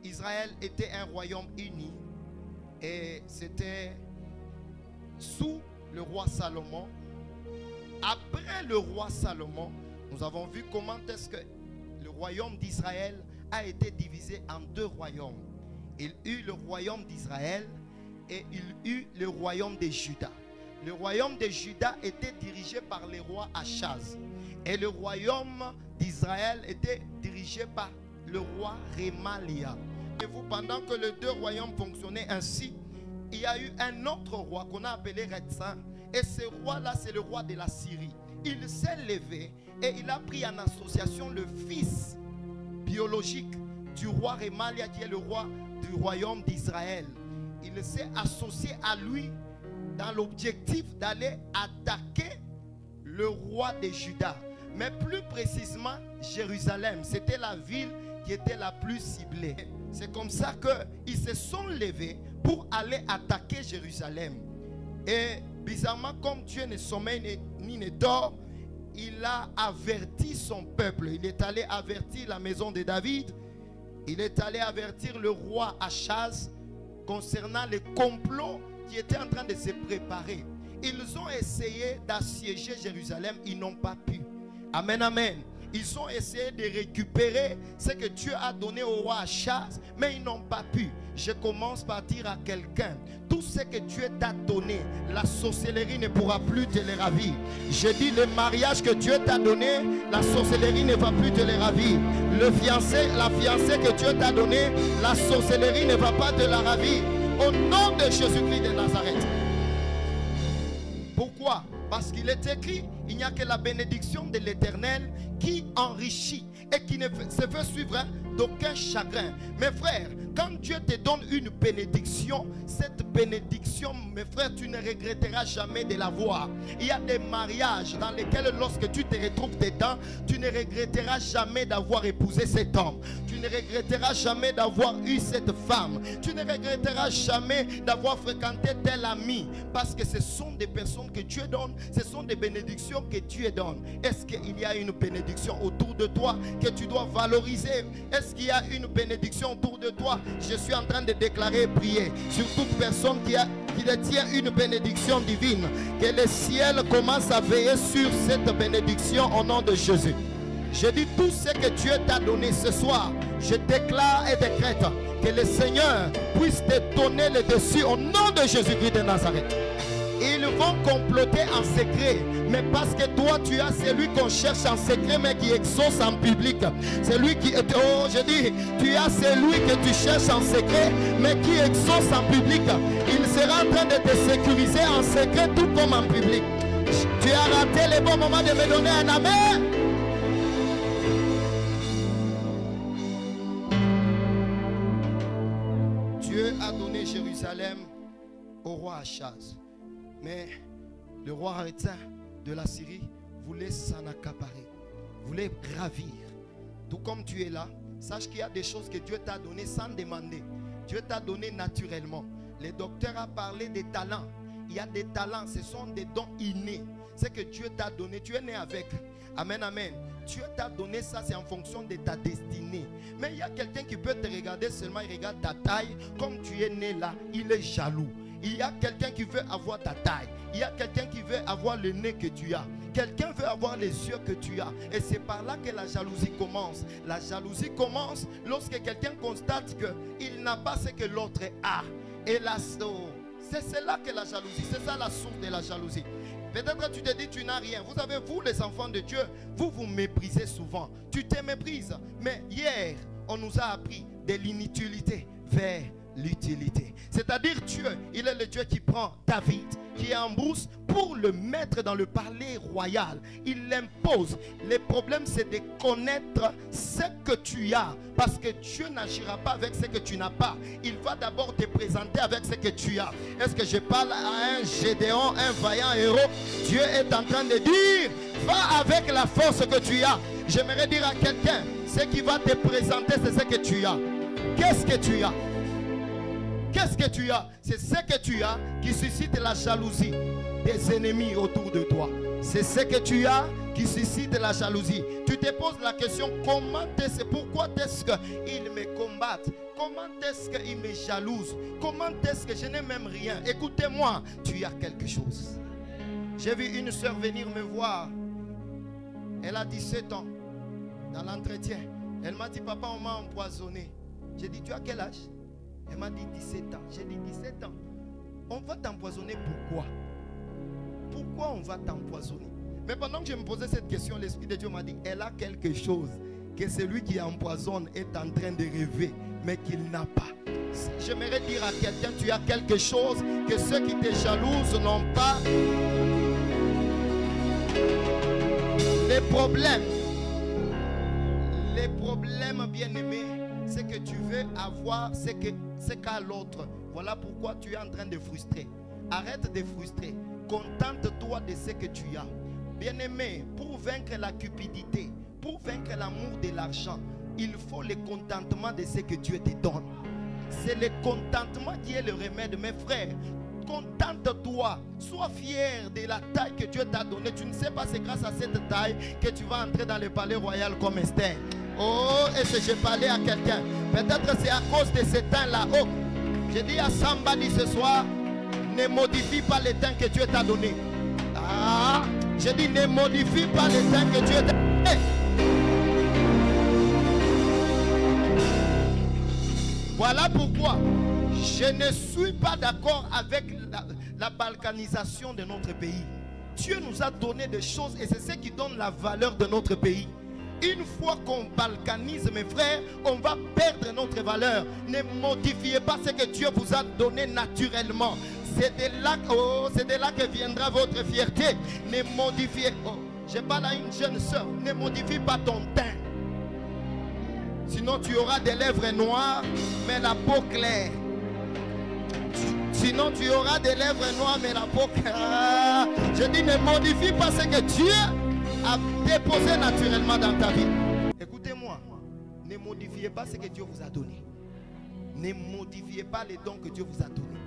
Israël était un royaume uni et c'était sous le roi Salomon. Après le roi Salomon, nous avons vu comment est-ce que le royaume d'Israël a été divisé en deux royaumes. Il eut le royaume d'Israël et il eut le royaume de Juda. Le royaume de Juda était dirigé par le roi Achaz. Et le royaume d'Israël était dirigé par le roi Rémalia. Et vous, pendant que les deux royaumes fonctionnaient ainsi, il y a eu un autre roi qu'on a appelé Retsan. Et ce roi-là, c'est le roi de la Syrie. Il s'est levé et il a pris en association le fils biologique du roi Rémalia, qui est le roi du royaume d'Israël. Il s'est associé à lui dans l'objectif d'aller attaquer le roi de Juda. Mais plus précisément, Jérusalem. C'était la ville qui était la plus ciblée. C'est comme ça qu'ils se sont levés pour aller attaquer Jérusalem. Et bizarrement, comme Dieu ne sommeille ni ne dort, il a averti son peuple. Il est allé avertir la maison de David. Il est allé avertir le roi Achaz concernant les complots qui étaient en train de se préparer. Ils ont essayé d'assiéger Jérusalem. Ils n'ont pas pu. Amen, amen. Ils ont essayé de récupérer ce que Dieu a donné au roi Achaz, mais ils n'ont pas pu. Je commence par dire à quelqu'un, tout ce que Dieu t'a donné, la sorcellerie ne pourra plus te les ravir. Je dis, le mariage que Dieu t'a donné, la sorcellerie ne va plus te les ravir. Le fiancé, la fiancée que Dieu t'a donné, la sorcellerie ne va pas te la ravir. Au nom de Jésus-Christ de Nazareth. Pourquoi? Parce qu'il est écrit, il n'y a que la bénédiction de l'Éternel qui enrichit et qui ne se fait suivre d'aucun chagrin. Mes frères, quand Dieu te donne une bénédiction, cette bénédiction, mes frères, tu ne regretteras jamais de l'avoir. Il y a des mariages dans lesquels lorsque tu te retrouves dedans, tu ne regretteras jamais d'avoir épousé cet homme. Tu ne regretteras jamais d'avoir eu cette femme. Tu ne regretteras jamais d'avoir fréquenté tel ami. Parce que ce sont des personnes que Dieu donne. Ce sont des bénédictions que Dieu donne. Est-ce qu'il y a une bénédiction autour de toi que tu dois valoriser? Est-ce qu'il y a une bénédiction autour de toi? Je suis en train de déclarer et prier sur toute personne qui détient une bénédiction divine. Que le ciel commence à veiller sur cette bénédiction au nom de Jésus. Je dis tout ce que Dieu t'a donné ce soir. Je déclare et décrète que le Seigneur puisse te donner le dessus au nom de Jésus-Christ de Nazareth. Ils vont comploter en secret, mais parce que toi tu as celui qu'on cherche en secret mais qui exauce en public. Celui qui est, oh je dis, tu as celui que tu cherches en secret mais qui exauce en public. Il sera en train de te sécuriser en secret tout comme en public. Tu as raté le bon moment de me donner un amen. Dieu a donné Jérusalem au roi Achaz. Mais le roi Retsan de la Syrie voulait s'en accaparer, voulait ravir. Tout comme tu es là, sache qu'il y a des choses que Dieu t'a données sans demander. Dieu t'a donné naturellement. Le docteur a parlé des talents. Il y a des talents, ce sont des dons innés. C'est que Dieu t'a donné, tu es né avec. Amen, amen. Dieu t'a donné ça, c'est en fonction de ta destinée. Mais il y a quelqu'un qui peut te regarder seulement, il regarde ta taille. Comme tu es né là, il est jaloux. Il y a quelqu'un qui veut avoir ta taille. Il y a quelqu'un qui veut avoir le nez que tu as. Quelqu'un veut avoir les yeux que tu as. Et c'est par là que la jalousie commence. La jalousie commence lorsque quelqu'un constate qu'il n'a pas ce que l'autre a. Et là, c'est cela que la jalousie. C'est ça la source de la jalousie. Peut-être tu te dis tu n'as rien. Vous savez, vous les enfants de Dieu, vous vous méprisez souvent. Tu te méprises. Mais hier, on nous a appris de l'inutilité vers l'utilité. C'est-à-dire Dieu, il est le Dieu qui prend David, qui est en brousse, pour le mettre dans le palais royal. Il l'impose. Le problème, c'est de connaître ce que tu as. Parce que Dieu n'agira pas avec ce que tu n'as pas. Il va d'abord te présenter avec ce que tu as. Est-ce que je parle à un Gédéon, un vaillant héros? Dieu est en train de dire, va avec la force que tu as. J'aimerais dire à quelqu'un, ce qui va te présenter, c'est ce que tu as. Qu'est-ce que tu as? Qu'est-ce que tu as? C'est ce que tu as qui suscite la jalousie des ennemis autour de toi. C'est ce que tu as qui suscite la jalousie. Tu te poses la question, pourquoi est-ce qu'ils me combattent? Comment est-ce qu'ils me jalousent? Comment est-ce que je n'ai même rien? Écoutez-moi, tu as quelque chose. J'ai vu une soeur venir me voir. Elle a 17 ans. Dans l'entretien, elle m'a dit, papa, on m'a empoisonné. J'ai dit, tu as quel âge? Elle m'a dit 17 ans. J'ai dit 17 ans. On va t'empoisonner pourquoi? Pourquoi on va t'empoisonner? Mais pendant que je me posais cette question, l'Esprit de Dieu m'a dit, elle a quelque chose que celui qui empoisonne est en train de rêver, mais qu'il n'a pas. J'aimerais dire à quelqu'un, tu as quelque chose que ceux qui te jalousent n'ont pas. Les problèmes, bien-aimés, c'est que tu veux avoir ce qu'a l'autre. Voilà pourquoi tu es en train de frustrer. Arrête de frustrer. Contente-toi de ce que tu as. Bien-aimé, pour vaincre la cupidité, pour vaincre l'amour de l'argent, il faut le contentement de ce que Dieu te donne. C'est le contentement qui est le remède, mes frères. Contente-toi, sois fier de la taille que Dieu t'a donnée. Tu ne sais pas, c'est grâce à cette taille que tu vas entrer dans le palais royal comme Esther. Oh, et si j'ai parlé à quelqu'un, peut-être c'est à cause de ce teint-là. Oh, j'ai dit à somebody ce soir, ne modifie pas le teint que Dieu t'a donné. Ah, j'ai dit ne modifie pas le teint que Dieu t'a donné. Voilà pourquoi je ne suis pas d'accord avec la balkanisation de notre pays. Dieu nous a donné des choses et c'est ce qui donne la valeur de notre pays. Une fois qu'on balkanise, mes frères, on va perdre notre valeur. Ne modifiez pas ce que Dieu vous a donné naturellement. C'est de là que viendra votre fierté. Ne modifiez. Oh, je parle à une jeune soeur. Ne modifie pas ton teint. Sinon tu auras des lèvres noires, mais la peau claire. Sinon tu auras des lèvres noires, mais la peau claire. Je dis ne modifie pas ce que Dieu a déposé naturellement dans ta vie. Écoutez-moi, ne modifiez pas ce que Dieu vous a donné. Ne modifiez pas les dons que Dieu vous a donnés.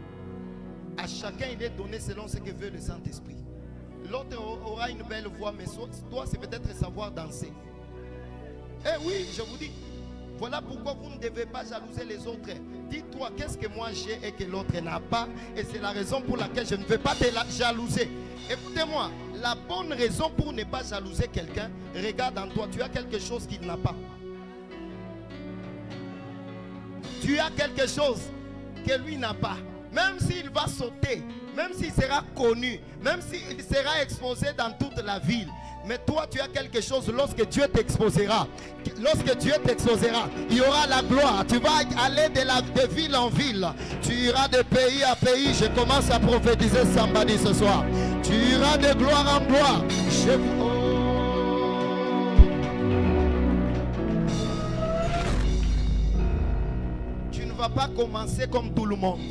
À chacun il est donné selon ce que veut le Saint-Esprit. L'autre aura une belle voix, mais toi c'est peut-être savoir danser. Eh oui, je vous dis, voilà pourquoi vous ne devez pas jalouser les autres. Dis-toi, qu'est-ce que moi j'ai et que l'autre n'a pas? Et c'est la raison pour laquelle je ne veux pas te jalouser. Écoutez-moi, la bonne raison pour ne pas jalouser quelqu'un, regarde en toi, tu as quelque chose qu'il n'a pas. Tu as quelque chose que lui n'a pas. Même s'il va sauter, même s'il sera connu, même s'il sera exposé dans toute la ville. Mais toi, tu as quelque chose lorsque Dieu t'exposera. Lorsque Dieu t'exposera, il y aura la gloire. Tu vas aller de ville en ville. Tu iras de pays à pays. Je commence à prophétiser somebody ce soir. Tu iras de gloire en gloire. Tu ne vas pas commencer comme tout le monde.